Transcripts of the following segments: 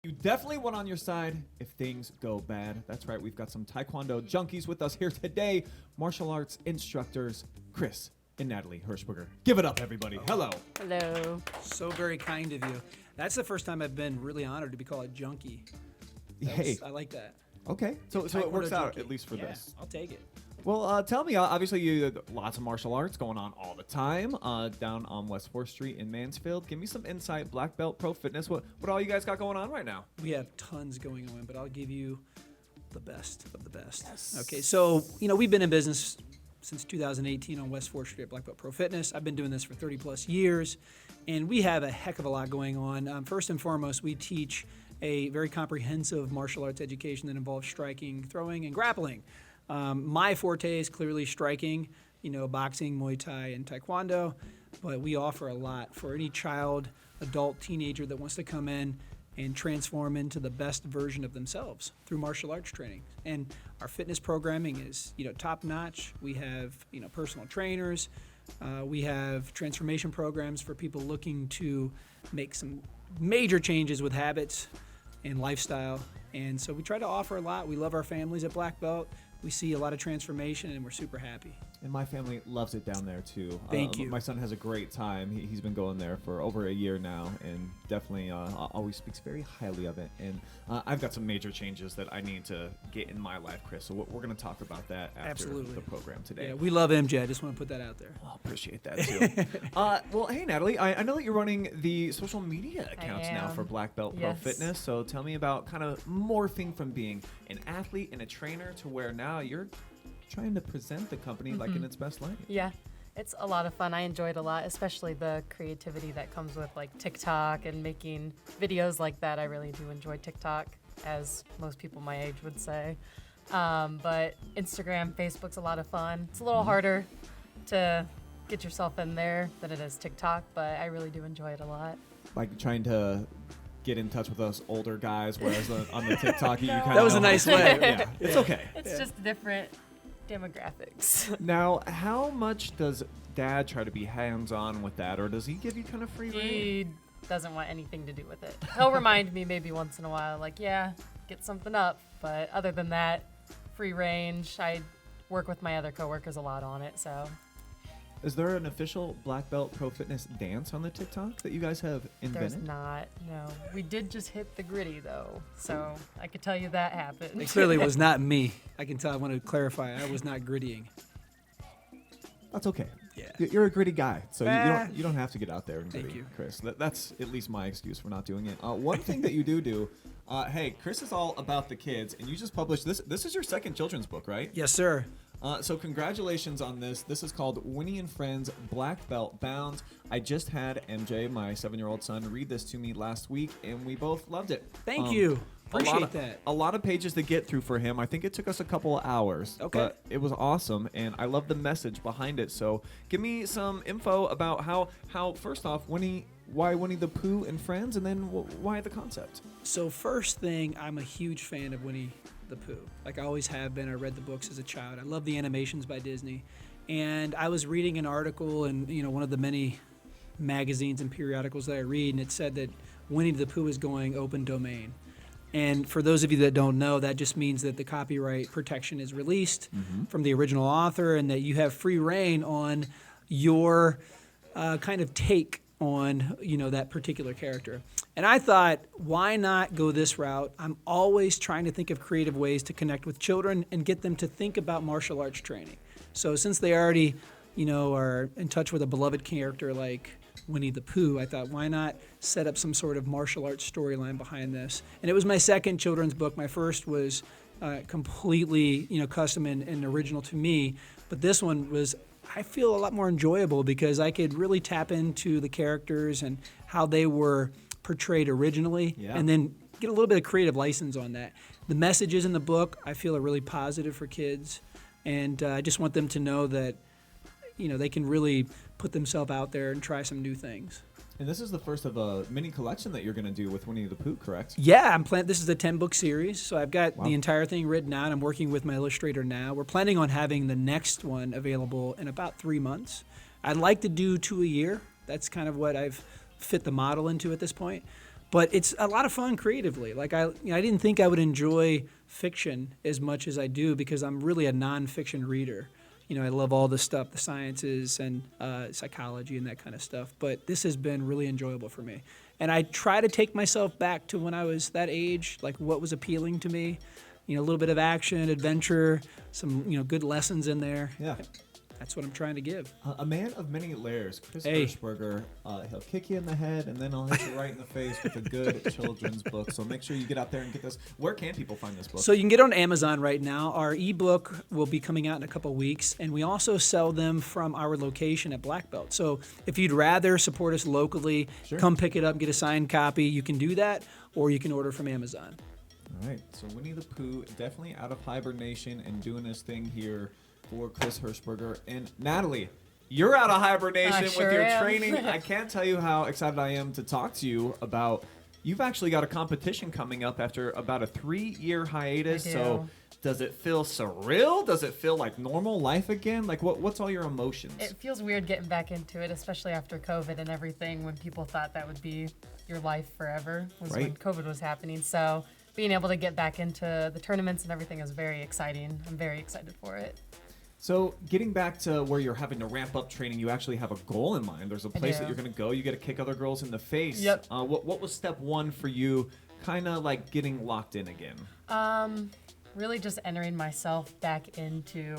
You definitely want on your side if things go bad. That's right, we've got some Tae Kwon Do junkies with us here today. Martial arts instructors, Chris and Natalie Hershberger. Give it up, everybody. Hello. Hello. So very kind of you. That's the first time I've been really honored to be called a junkie. Hey. I like that. Okay, so it works out, at least for Yeah, this. I'll take it. Well, tell me, obviously you lots of martial arts going on all the time down on West 4th Street in Mansfield. Give me some insight, Black Belt, Pro Fitness. What all you guys got going on right now? We have tons going on, but I'll give you the best of the best. Yes. Okay, so, we've been in business since 2018 on West 4th Street at Black Belt Pro Fitness. I've been doing this for 30 plus years, and we have a heck of a lot going on. First and foremost, we teach a very comprehensive martial arts education that involves striking, throwing, and grappling. My forte is clearly striking, boxing, Muay Thai, and Taekwondo, but we offer a lot for any child, adult, teenager that wants to come in and transform into the best version of themselves through martial arts training. And our fitness programming is, top notch. We have, personal trainers. We have transformation programs for people looking to make some major changes with habits and lifestyle. And so we try to offer a lot. We love our families at Black Belt. We see a lot of transformation, and we're super happy. And my family loves it down there, too. Thank you. My son has a great time. He's been going there for over a year now, and definitely always speaks very highly of it. And I've got some major changes that I need to get in my life, Chris. So we're going to talk about that after Absolutely. the program today. Yeah, we love MJ. I just want to put that out there. I appreciate that, too. Well, hey, Natalie, I know that you're running the social media accounts now for Black Belt Pro Fitness. So tell me about kind of morphing from being an athlete and a trainer to where now you're trying to present the company like in its best light. Yeah, it's a lot of fun. I enjoy it a lot, especially the creativity that comes with like TikTok and making videos like that. I really do enjoy TikTok, as most people my age would say. But Instagram, Facebook's a lot of fun. It's a little harder to get yourself in there than it is TikTok, but I really do enjoy it a lot. Like trying to get in touch with us older guys, whereas on the TikTok, you kind of That was a nice way. Yeah, it's okay. It's just different demographics. Now, how much does Dad try to be hands-on with that, or does he give you kind of free rein? He doesn't want anything to do with it. He'll remind me maybe once in a while, like, yeah, get something up. But other than that, free range. I work with my other coworkers a lot on it, so. Is there an official Black Belt Pro Fitness dance on the TikTok that you guys have invented? There's not, no. We did just hit the gritty, though, so I could tell you that happened. It clearly was not me. I can tell. I want to clarify. I was not grittying. That's okay. Yeah. You're a gritty guy, so you don't have to get out there and Thank gritty, you. Chris. That's at least my excuse for not doing it. One thing that you do, hey, Chris is all about the kids, and you just published this. This is your second children's book, right? Yes, sir. So congratulations on this. This is called Winnie and Friends Black Belt Bound. I just had MJ, my 7-year-old son, read this to me last week, and we both loved it. Thank you. Appreciate that. A lot of pages to get through for him. I think it took us a couple of hours. Okay. But it was awesome, and I love the message behind it. So give me some info about how first off, why Winnie the Pooh and Friends, and then why the concept? So first thing, I'm a huge fan of Winnie the Pooh. Like I always have been. I read the books as a child. I love the animations by Disney. And I was reading an article in one of the many magazines and periodicals that I read, and it said that Winnie the Pooh is going open domain. And for those of you that don't know, that just means that the copyright protection is released from the original author, and that you have free reign on your kind of take on that particular character. And I thought, why not go this route? I'm always trying to think of creative ways to connect with children and get them to think about martial arts training. So since they already, are in touch with a beloved character like Winnie the Pooh, I thought, why not set up some sort of martial arts storyline behind this? And it was my second children's book. My first was completely, custom and original to me, but this one was, I feel, a lot more enjoyable because I could really tap into the characters and how they were portrayed originally, and then get a little bit of creative license on that. The messages in the book, I feel, are really positive for kids, and I just want them to know that, they can really put themselves out there and try some new things. And this is the first of a mini collection that you're going to do with Winnie the Pooh, correct? Yeah, this is a 10-book series, so I've got the entire thing written out. I'm working with my illustrator now. We're planning on having the next one available in about 3 months. I'd like to do 2 a year. That's kind of what I've fit the model into at this point. But it's a lot of fun creatively. Like I didn't think I would enjoy fiction as much as I do because I'm really a nonfiction reader. I love all the stuff, the sciences and psychology and that kind of stuff. But this has been really enjoyable for me. And I try to take myself back to when I was that age, like what was appealing to me. A little bit of action, adventure, some good lessons in there. Yeah. That's what I'm trying to give. A man of many layers, Chris Hershberger. He'll kick you in the head, and then he'll hit you right in the face with a good children's book. So make sure you get out there and get this. Where can people find this book? So you can get it on Amazon right now. Our ebook will be coming out in a couple weeks, and we also sell them from our location at Black Belt. So if you'd rather support us locally, come pick it up, get a signed copy. You can do that, or you can order from Amazon. All right. So Winnie the Pooh, definitely out of hibernation and doing his thing here for Chris Hershberger. And Natalie, you're out of hibernation with your training. I can't tell you how excited I am to talk to you about. You've actually got a competition coming up after about a 3-year hiatus. So does it feel surreal? Does it feel like normal life again? Like what's all your emotions? It feels weird getting back into it, especially after COVID and everything, when people thought that would be your life forever was when COVID was happening. So being able to get back into the tournaments and everything is very exciting. I'm very excited for it. So getting back to where you're having to ramp up training, you actually have a goal in mind. There's a place that you're going to go. You got to kick other girls in the face. Yep. What was step one for you, kind of like getting locked in again? Really just entering myself back into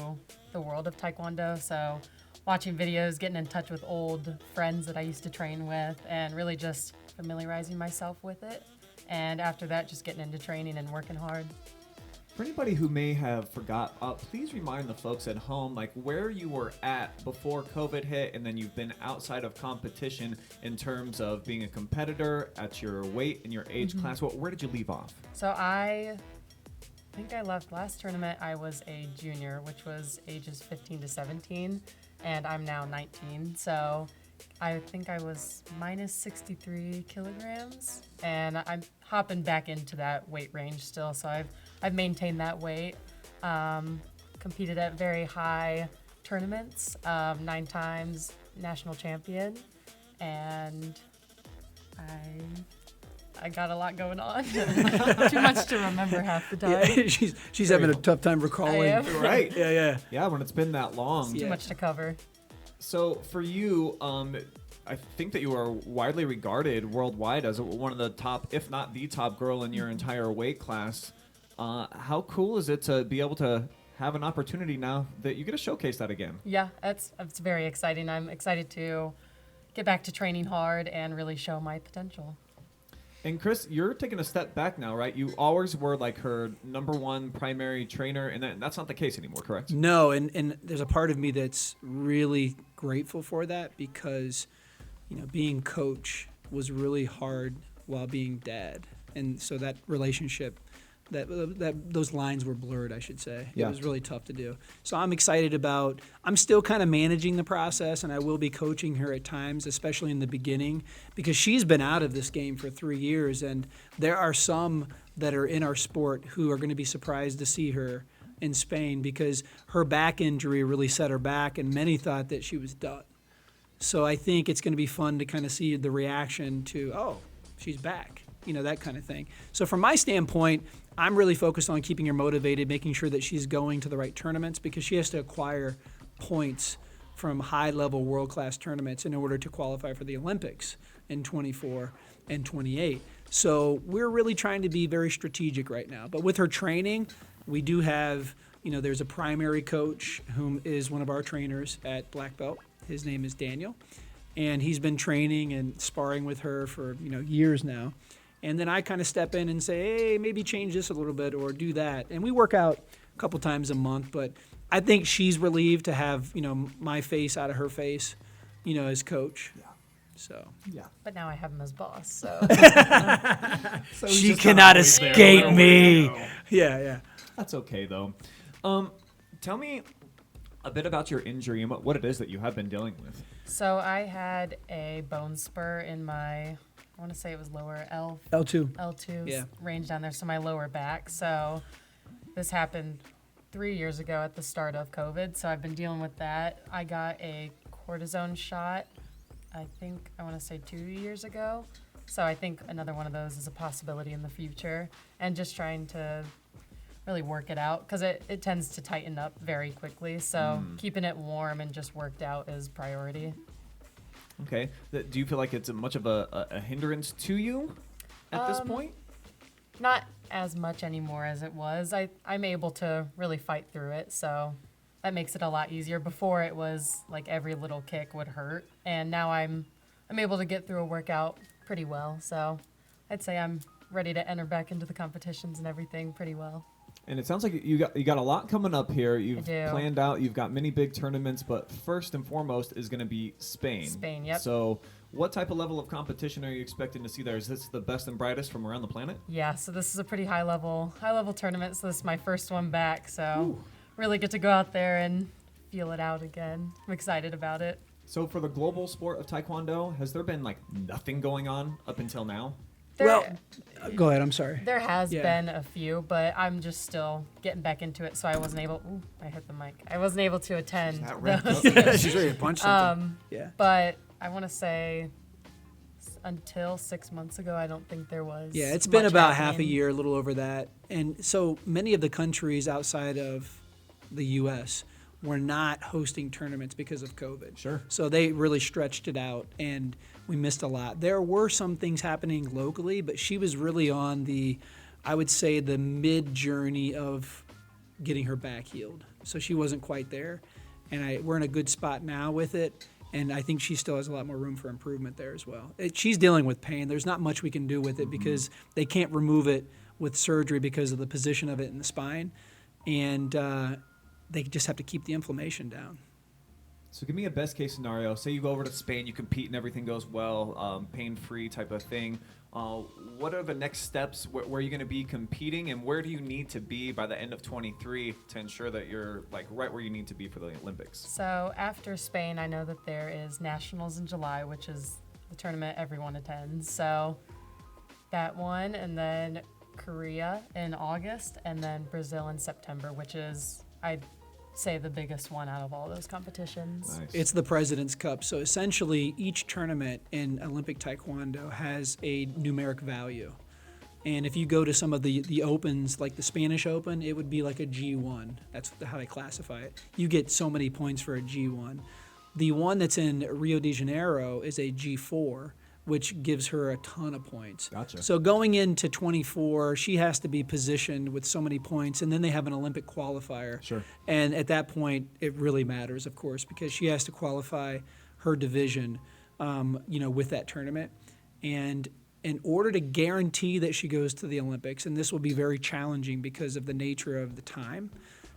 the world of Tae Kwon Do. So watching videos, getting in touch with old friends that I used to train with, and really just familiarizing myself with it. And after that, just getting into training and working hard. For anybody who may have forgot, please remind the folks at home like where you were at before COVID hit, and then you've been outside of competition in terms of being a competitor at your weight and your age class. Where did you leave off? So I think I left last tournament. I was a junior, which was ages 15 to 17, and I'm now 19. So I think I was minus 63 kilograms, and I'm hopping back into that weight range still. So I've maintained that weight, competed at very high tournaments, 9 times national champion, and I got a lot going on. Too much to remember half the time. Yeah, she's having a tough time recalling. I am. Right. Yeah. When it's been that long. Too much to cover. So for you, I think that you are widely regarded worldwide as one of the top, if not the top girl in your entire weight class. How cool is it to be able to have an opportunity now that you get to showcase that again? Yeah, it's very exciting. I'm excited to get back to training hard and really show my potential. And Chris, you're taking a step back now, right? You always were like her number one primary trainer, and that's not the case anymore, correct? No, and there's a part of me that's really grateful for that because, being coach was really hard while being dad, and so that relationship. Those lines were blurred, I should say. Yeah. It was really tough to do. So I'm excited about, I'm still kind of managing the process, and I will be coaching her at times, especially in the beginning, because she's been out of this game for 3 years, and there are some that are in our sport who are going to be surprised to see her in Spain because her back injury really set her back, and many thought that she was done. So I think it's going to be fun to kind of see the reaction to, oh, she's back, that kind of thing. So from my standpoint, I'm really focused on keeping her motivated, making sure that she's going to the right tournaments because she has to acquire points from high-level world-class tournaments in order to qualify for the Olympics in 24 and 28. So we're really trying to be very strategic right now. But with her training, we do have, there's a primary coach whom is one of our trainers at Black Belt. His name is Daniel, and he's been training and sparring with her for, years now. And then I kind of step in and say, hey, maybe change this a little bit or do that. And we work out a couple times a month. But I think she's relieved to have, my face out of her face, as coach. Yeah. So. Yeah. But now I have him as boss, so. So she cannot escape me. Yeah. That's okay, though. Tell me a bit about your injury and what it is that you have been dealing with. So I had a bone spur in my... I want to say it was lower L2 range down there, so my lower back. So this happened 3 years ago at the start of COVID, so I've been dealing with that. I got a cortisone shot, I want to say 2 years ago, So I think another one of those is a possibility in the future, and just trying to really work it out because it tends to tighten up very quickly. So keeping it warm and just worked out is priority. Okay. Do you feel like it's much of a hindrance to you at this point? Not as much anymore as it was. I'm able to really fight through it, so that makes it a lot easier. Before it was like every little kick would hurt, and now I'm able to get through a workout pretty well. So I'd say I'm ready to enter back into the competitions and everything pretty well. And it sounds like you got a lot coming up here. You've I do. planned out. You've got many big tournaments, but first and foremost is going to be Spain. Spain, yep. So what type of level of competition are you expecting to see there? Is this the best and brightest from around the planet? Yeah, so this is a pretty high level tournament. So this is my first one back. So really get to go out there and feel it out again. I'm excited about it. So for the global sport of Taekwondo, has there been like nothing going on up until now? Well, go ahead. I'm sorry. There has been a few, but I'm just still getting back into it. So I wasn't able. Ooh, I hit the mic. I wasn't able to attend those. She's ready to punch something. But I want to say until 6 months ago, I don't think there was. Yeah, it's been about half a happening. year, a little over that. And so many of the countries outside of the U.S. were not hosting tournaments because of COVID. Sure. So they really stretched it out, and we missed a lot. There were some things happening locally, but she was really on I would say, the mid-journey of getting her back healed. So she wasn't quite there. And we're in a good spot now with it. And I think she still has a lot more room for improvement there as well. She's dealing with pain. There's not much we can do with it because they can't remove it with surgery because of the position of it in the spine. And they just have to keep the inflammation down. So give me a best case scenario. Say you go over to Spain, you compete and everything goes well, pain-free type of thing. What are the next steps? Where are you going to be competing, and where do you need to be by the end of 23 to ensure that you're like right where you need to be for the Olympics? So after Spain, I know that there is Nationals in July, which is the tournament everyone attends. So that one, and then Korea in August, and then Brazil in September, which is, I'd say, the biggest one out of all those competitions. Nice. It's the President's Cup. So essentially, each tournament in Olympic Taekwondo has a numeric value. And if you go to some of the opens, like the Spanish Open, it would be like a G1. That's how they classify it. You get so many points for a G1. The one that's in Rio de Janeiro is a G4, which gives her a ton of points. Gotcha. So going into 24, she has to be positioned with so many points, and then they have an Olympic qualifier. Sure. And at that point, it really matters, of course, because she has to qualify her division, with that tournament. And in order to guarantee that she goes to the Olympics, and this will be very challenging because of the nature of the time,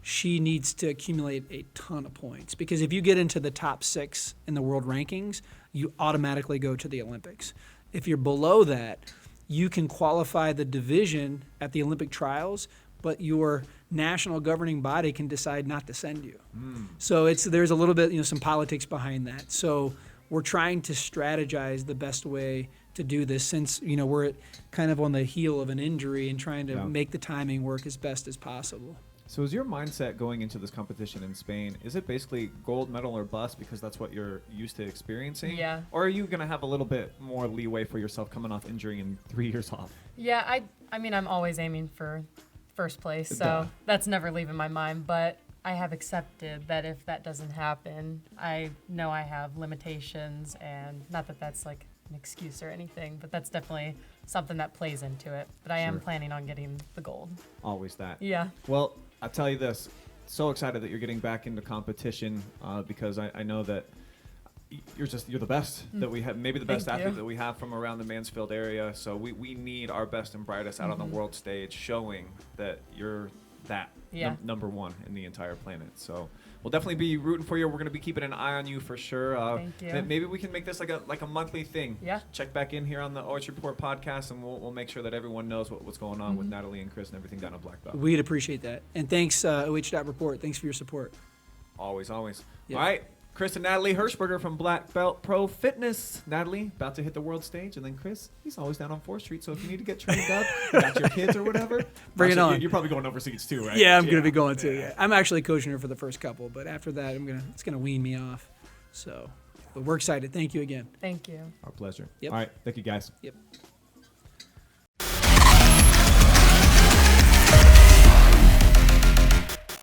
she needs to accumulate a ton of points. Because if you get into the top 6 in the world rankings, you automatically go to the Olympics. If you're below that, you can qualify the division at the Olympic trials, but your national governing body can decide not to send you. So there's a little bit, some politics behind that. So we're trying to strategize the best way to do this since, we're kind of on the heel of an injury and trying to make the timing work as best as possible. So is your mindset going into this competition in Spain, is it basically gold medal or bust because that's what you're used to experiencing? Yeah. Or are you going to have a little bit more leeway for yourself coming off injury and 3 years off? Yeah, I mean, I'm always aiming for first place, so that's never leaving my mind. But I have accepted that if that doesn't happen, I know I have limitations, and not that that's like an excuse or anything, but that's definitely something that plays into it. But I am planning on getting the gold. Always that. Yeah. Well, I'll tell you this. So excited that you're getting back into competition because I know that you're the best that we have, maybe the best Thank you. athlete that we have from around the Mansfield area. So we need our best and brightest out on the world stage showing that you're that number one in the entire planet. So we'll definitely be rooting for you. We're going to be keeping an eye on you for sure. Thank you. Maybe we can make this like a monthly thing. Yeah. Check back in here on the OH Report podcast, and we'll make sure that everyone knows what's going on with Natalie and Chris and everything down at Black Belt. We'd appreciate that. And thanks, OH.Report. Thanks for your support. Always. Yep. All right. Chris and Natalie Hershberger from Black Belt Pro Fitness. Natalie, about to hit the world stage. And then Chris, he's always down on 4th Street. So if you need to get trained up, you got your kids or whatever. Bring it on. You're probably going overseas too, right? Yeah, I'm going to be going too. Yeah. I'm actually coaching her for the first couple, but after that, it's going to wean me off. So But we're excited. Thank you again. Thank you. Our pleasure. Yep. All right. Thank you, guys. Yep.